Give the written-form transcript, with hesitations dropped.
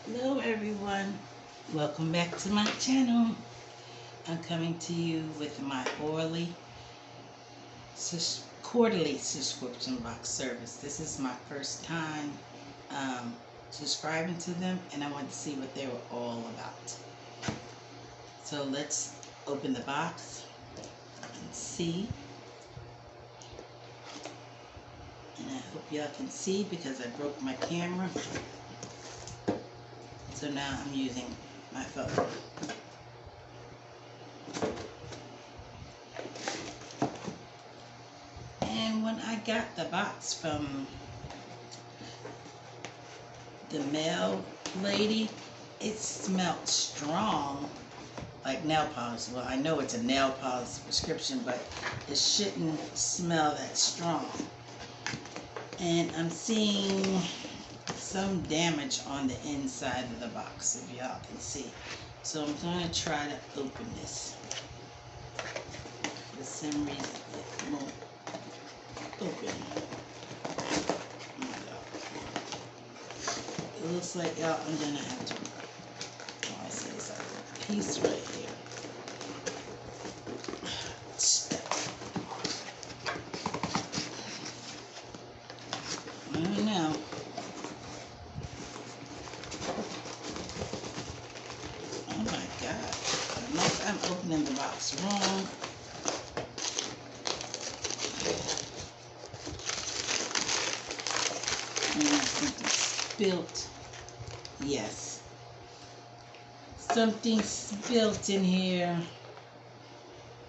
Hello everyone, welcome back to my channel. I'm coming to you with my Orly quarterly subscription box service. This is my first time subscribing to them, and I wanted to see what they were all about. So let's open the box and see. And I hope y'all can see because I broke my camera. So now I'm using my phone. And when I got the box from the mail lady, it smelled strong, like nail polish. Well, I know it's a nail polish prescription, but it shouldn't smell that strong. And I'm seeing some damage on the inside of the box, if y'all can see. So I'm going to try to open this. For some reason it won't open. Oh my God. It looks like y'all, I'm going to have to, I see it's a piece right here. I don't know. Oh my God. Unless I'm opening the box wrong. And something spilt. Yes. Something spilt in here.